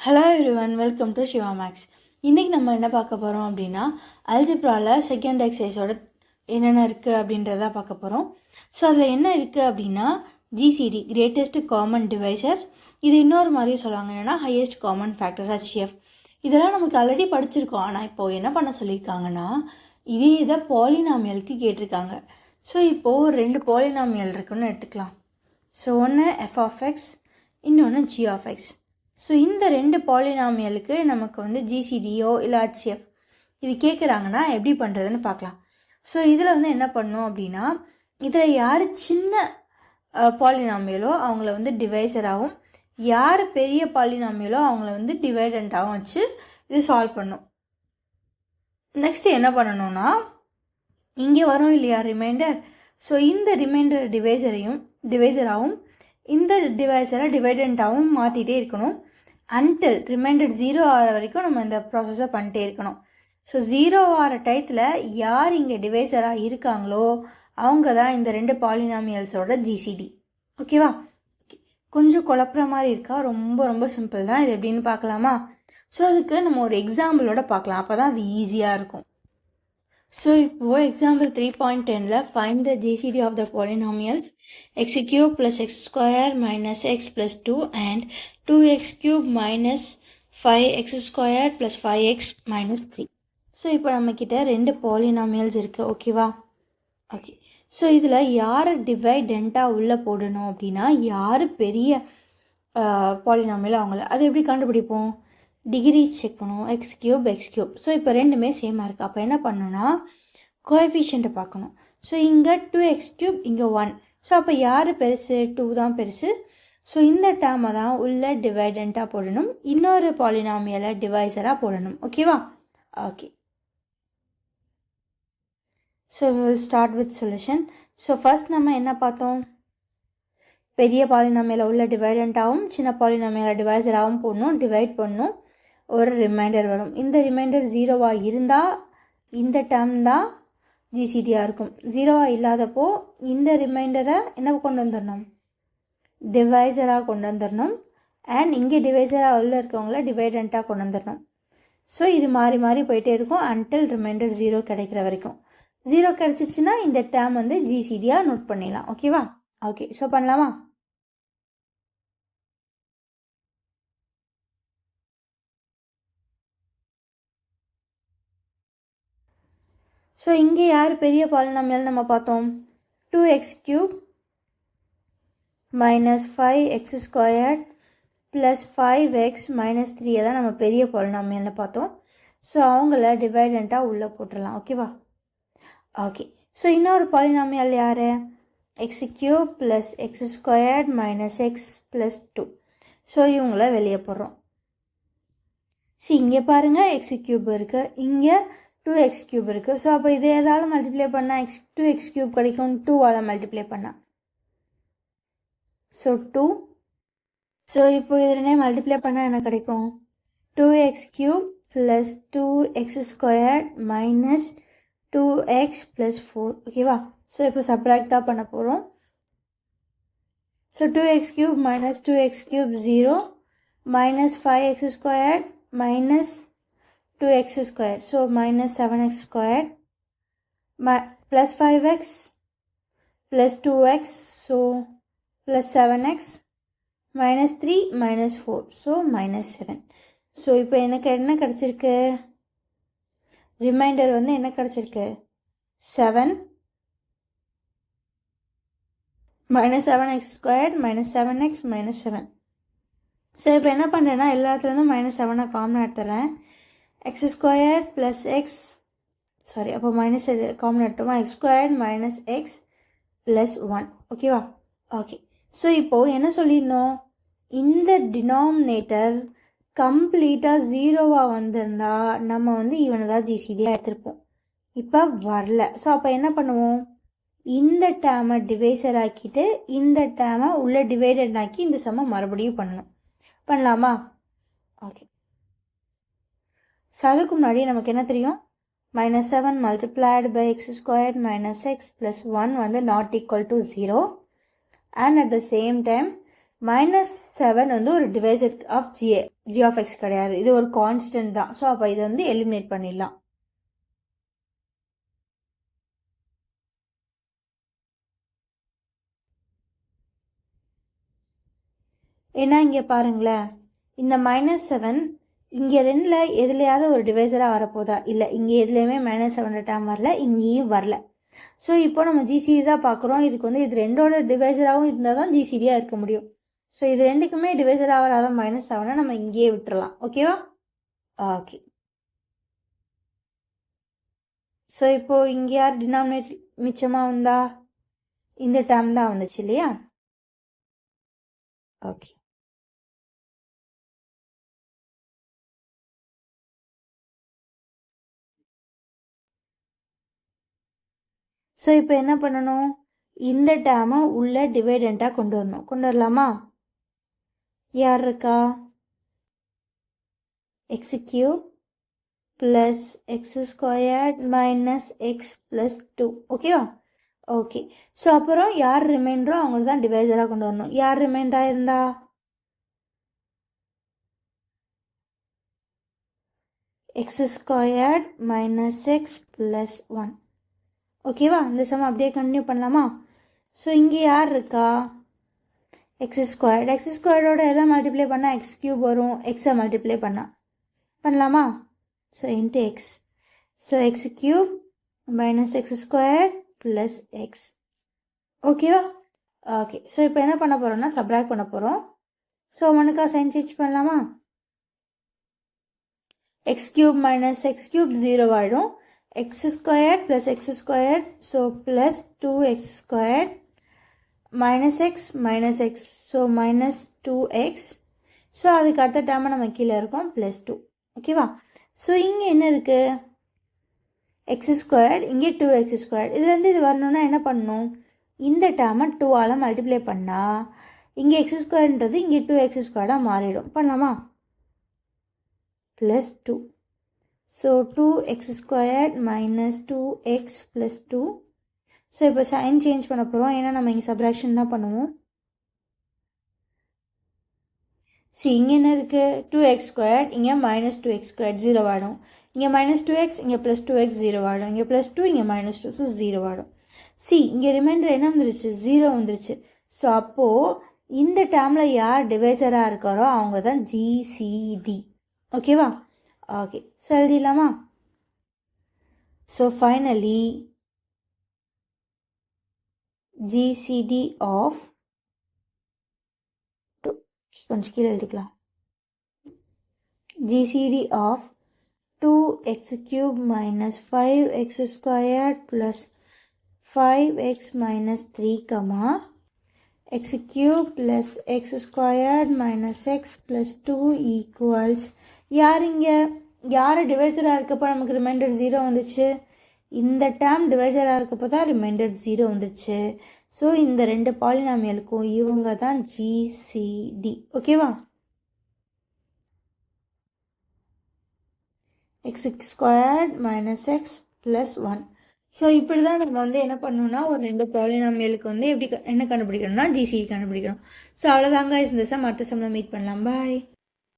Hello everyone, welcome to Siva Max. இன்றைக்கி நம்ம என்ன பார்க்க போகிறோம் அப்படின்னா, அல்ஜிப்ராவில் செகண்ட் எக்ஸசைஸோட என்னென்ன இருக்குது அப்படின்றத பார்க்க போகிறோம். ஸோ அதில் என்ன இருக்குது அப்படின்னா, ஜிசிடி கிரேட்டஸ்ட் காமன் டிவைசர், இது இன்னொரு மாதிரியும் சொல்லுவாங்க, என்னென்னா ஹையஸ்ட் காமன் ஃபேக்டர் ஹெச்சிஎஃப். இதெல்லாம் நமக்கு ஆல்ரெடி படிச்சிருக்கோம். ஆனால் இப்போது என்ன பண்ண சொல்லியிருக்காங்கன்னா, இதே இதை பாலினாமியலுக்கு கேட்டிருக்காங்க. ஸோ இப்போது ரெண்டு பாலினாமியல் இருக்குன்னு எடுத்துக்கலாம். ஸோ ஒன்று எஃப் ஆஃப் எக்ஸ், இன்னொன்று ஜி ஆஃப் எக்ஸ். ஸோ இந்த ரெண்டு பாலினாமியலுக்கு நமக்கு வந்து ஜிசிடியோ இல்லை ஹெச்சிஎஃப் இது கேட்குறாங்கன்னா எப்படி பண்ணுறதுன்னு பார்க்கலாம். ஸோ இதில் வந்து என்ன பண்ணணும் அப்படின்னா, இதில் யார் சின்ன பாலினாமியலோ அவங்கள வந்து டிவைசராகவும், யார் பெரிய பாலினாமியலோ அவங்கள வந்து டிவைடண்ட்டாகவும் வச்சு இது சால்வ் பண்ணும். நெக்ஸ்ட்டு என்ன பண்ணணும்னா, இங்கே வரும் இல்லையா ரிமைண்டர். ஸோ இந்த ரிமைண்டர் டிவைசராகவும் இந்த டிவைசரை டிவைடண்ட்டாகவும் மாற்றிட்டே இருக்கணும். அன்டில் ரிமைண்டர் 0 ஆகிற வரைக்கும் நம்ம இந்த ப்ராசஸை பண்ணிட்டே இருக்கணும். ஸோ 0 ஆகிற டயத்தில் யார் இங்கே டிவைசராக இருக்காங்களோ அவங்க தான் இந்த ரெண்டு பாலினாமியல்ஸோட ஜிசிடி. ஓகேவா? கொஞ்சம் குழப்புற மாதிரி இருக்கா? ரொம்ப ரொம்ப சிம்பிள் தான். இது எப்படின்னு பார்க்கலாமா? ஸோ அதுக்கு நம்ம ஒரு எக்ஸாம்பிளோட பார்க்கலாம், அப்போ தான் அது ஈஸியாக இருக்கும். ஸோ இப்போது எக்ஸாம்பிள் 3.10ல் find the GCD of the polynomials x cube plus x square minus x plus 2 and 2x cube minus 5x square plus 5x minus 3. So இப்போ நம்மக்கிட்ட ரெண்டு பாலினாமியல்ஸ் இருக்குது. ஓகேவா? ஓகே. ஸோ இதில் யாரை டிவைடண்ட்டாக உள்ளே போடணும் அப்படின்னா, யார் பெரிய பாலினாமியல் அவங்கள அது எப்படி கண்டுபிடிப்போம்? டிகிரி செக் பண்ணுவோம். X cube. ஸோ இப்போ ரெண்டுமே சேமாக இருக்குது. அப்போ என்ன பண்ணணும்னா, கோஎஃபிஷியண்ட்டை பார்க்கணும். ஸோ இங்கே 2x3, இங்கே 1. ஸோ அப்போ யார் பெருசு? 2 தான் பெருசு. ஸோ இந்த டேர்மை தான் உள்ள டிவைடண்ட்டாக போடணும், இன்னொரு பாலினாமியலை டிவைசராக போடணும். ஓகேவா? Okay. So will start with solution. So first நம்ம என்ன பார்த்தோம்? பெரிய பாலினாமியலை உள்ள டிவைடண்ட்டாகவும் சின்ன பாலினாமியலை டிவைசராகவும் போடணும், டிவைட் பண்ணணும், ஒரு ரிமைண்டர் வரும். இந்த ரிமைண்டர் 0வாக இருந்தால் இந்த டேர்ம் தான் ஜிசிடியாக இருக்கும். 0வாக இல்லாதப்போ இந்த ரிமைண்டரை என்ன கொண்டு வந்துடணும்? டிவைசராக கொண்டு வந்துடணும். அண்ட் இங்கே டிவைசராக உள்ள இருக்கவங்கள டிவைடண்ட்டாக கொண்டு வந்துடணும். ஸோ இது மாறி மாறி போயிட்டே இருக்கும் அன்டில் ரிமைண்டர் 0 கிடைக்கிற வரைக்கும். 0 கிடச்சிச்சின்னா இந்த டேர்ம் வந்து ஜிசிடியாக நோட் பண்ணிடலாம். ஓகேவா? ஓகே. ஸோ பண்ணலாமா? ஸோ இங்கே யார் பெரிய பாலினாமியல் நம்ம பார்த்தோம்? 2x3 minus 5x squared plus 5x minus 3 தான் நம்ம பெரிய பாலினாமியல்னு பார்த்தோம். ஸோ அவங்கள டிவைடண்ட்டாக உள்ளே போட்டுடலாம். ஓகேவா? ஓகே. ஸோ இன்னொரு பாலினாமியல் யார்? x3 plus x squared minus x plus 2. So இவங்கள வெளியே போடுறோம். இங்கே பாருங்கள், x3 இருக்குது, இங்கே 2x3 இருக்குது. ஸோ அப்போ இதை எதால் மல்டிப்ளை பண்ணால் 2x3 கிடைக்கும், 2ஆல் மல்டிப்ளை பண்ணால். ஸோ 2. ஸோ இப்போ இதனே மல்டிப்ளை பண்ணால் என்ன கிடைக்கும்? 2x3 plus 2x square minus 2x plus 4. ஓகேவா? ஸோ இப்போ சப்ராக்ட் தான் பண்ண போகிறோம். So 2x3 minus 2x3 0 minus 5x square minus 2x squared, so minus 7x squared plus 5x plus 2x, so plus 7x minus 3 minus 4, so minus 7. So இப்போ எனக்கு என்ன கிடச்சிருக்கு? Reminder வந்து என்ன கிடச்சிருக்கு? 7 minus 7x squared minus 7x minus 7. So இப்போ என்ன பண்ணுறேன்னா, எல்லாத்துலேருந்தும் minus 7 காமனாக எடுத்துறேன். x squared plus x, sorry அப்போ மைனஸ் காமன் எடுத்தோமா, x squared minus x plus 1. ஓகேவா? ஓகே. ஸோ இப்போது என்ன சொல்லியிருந்தோம்? இந்த டினாமினேட்டர் கம்ப்ளீட்டாக 0வாக வந்திருந்தா நம்ம வந்து இவனை தான் ஜிசிடியாக எடுத்திருப்போம். இப்போ வரல. ஸோ அப்போ என்ன பண்ணுவோம்? இந்த டேர்மை டிவைசர் ஆக்கிட்டு இந்த டேர்மை உள்ள டிவைடட் ஆக்கி இந்த சம்மை மறுபடியும் பண்ணலாமா? ஓகே. ஸோ அதுக்கு முன்னாடி நமக்கு என்ன தெரியும்? -7 multiplied by x squared minus x plus 1 வந்து not equal to 0. And at the same time -7 வந்து ஒரு divisor of G of X கிடையாது, இது ஒரு கான்ஸ்டன்ட் தான். ஸோ அப்போ இதை வந்து எலிமினேட் பண்ணிடலாம். ஏன்னா இங்கே பாருங்களேன், இந்த -7 இங்கே ரெண்டில் எதுலையாவது ஒரு டிவைசராக வரப்போதா? இல்லை, இங்கே எதுலேயுமே -7 டேம் வரல, இங்கேயும் வரல. ஸோ இப்போ நம்ம ஜிசிடி தான் பார்க்குறோம். இதுக்கு வந்து இது ரெண்டோட டிவைசராகவும் இருந்தால் தான் ஜிசிடியாக இருக்க முடியும். ஸோ இது ரெண்டுக்குமே டிவைசராக வராத -7 நம்ம இங்கேயே விட்டுறலாம். ஓகேவா? ஓகே. ஸோ இப்போது இங்கே யார் டினாமினேட் மிச்சமாக வந்தா? இந்த டேம் தான் வந்துச்சு இல்லையா? ஓகே. ஸோ இப்போ என்ன பண்ணணும்? இந்த டேமை உள்ள டிவைடண்ட்டாக கொண்டு வரணும். கொண்டு வரலாமா? யார் இருக்கா? X cube plus X squared minus X plus 2. ஓகேவா? ஓகே. ஸோ அப்புறம் யார் ரிமைண்டரோ அவங்க தான் டிவைசராக கொண்டு வரணும். யார் ரிமைண்டராக இருந்தா? X squared minus X plus 1. ஓகேவா? இந்த சம் அப்படியே கண்டினியூ பண்ணலாமா? ஸோ இங்கே யார் இருக்கா? X squared. எக்ஸ் ஸ்கொயர்டோட எதை மல்டிப்ளை பண்ணால் எக்ஸ் கியூப் வரும், எக்ஸை மல்டிப்ளை பண்ணலாமா? So into X. So X cube minus X squared plus X. ஓகேவா? ஓகே. ஸோ இப்போ என்ன பண்ண போகிறோம்னா சப்ராக்ட் பண்ண போகிறோம். ஸோ ஒன்றுக்கா சைன் சேஞ்ச் பண்ணலாமா? X cube minus X cube 0 ஆகிடும். x squared plus x squared, so plus 2x squared minus x, so minus 2x. So அதுக்கு அடுத்த டேர்மை நம்ம கீழே இருக்கோம் ப்ளஸ் 2. ஓகேவா? ஸோ இங்கே என்ன இருக்குது? எக்ஸ் ஸ்கொயர்ட், இங்கே 2x ஸ்கொயர்ட். இதுலேருந்து இது வரணுன்னா என்ன பண்ணணும்? இந்த டேர்மை 2ஆல் மல்டிப்ளை பண்ணால் இங்கே எக்ஸ் ஸ்கொயர்ன்றது இங்கே 2x ஸ்கொயர்டாக மாறிடும். பண்ணலாமா? Plus 2. So 2x squared minus 2x plus 2. So இப்போ சைன் சேஞ்ச் பண்ண போகிறோம், ஏன்னா நம்ம இங்கே சப்ராக்ஷன் தான் பண்ணுவோம். இங்கே என்ன இருக்குது? 2x ஸ்கொயர்ட், இங்கே மைனஸ் 2x ஸ்கொயர்ட் 0 ஆகிடும். இங்கே மைனஸ் 2x, இங்கே ப்ளஸ் 2x 0 ஆகிடும். இங்கே ப்ளஸ் 2, இங்கே மைனஸ் 2, ஸோ 0 ஆகிடும். இங்கே ரிமைண்டர் என்ன வந்துருச்சு? 0 வந்துருச்சு. ஸோ அப்போது இந்த டேர்மில் யார் டிவைசராக இருக்காரோ அவங்க தான் ஜிசிடி. ஓகேவா? ஓகே. ஸோ எழுதிடலாமா? ஸோ ஃபைனலி ஜிசிடி ஆஃப் கொஞ்சம் கீழே எழுதிக்கலாம். GCD of 2x cube minus 5x squared plus 5x minus 3 comma x cube plus x squared minus x plus 2 equals யார் டிவைசராக இருக்கப்போ நமக்கு ரிமைண்டர் 0 வந்துச்சு? இந்த டேர்ம் டிவைசராக இருக்கப்போ தான் ரிமைண்டர் 0 வந்துச்சு. ஸோ இந்த ரெண்டு பாலினாமியலுக்கும் இவங்க தான் ஜிசிடி. ஓகேவா? X squared minus X plus 1. So இப்படி தான் நம்ம வந்து என்ன பண்ணணும்னா ஒரு ரெண்டு பாலினாமியலுக்கு வந்து எப்படி என்ன கண்டுபிடிக்கணும்னா ஜிசிடி கண்டுபிடிக்கணும். ஸோ அவ்வளோதாங்க. இந்த சம் அடுத்த சம்மில் மீட் பண்ணலாம். பாய்.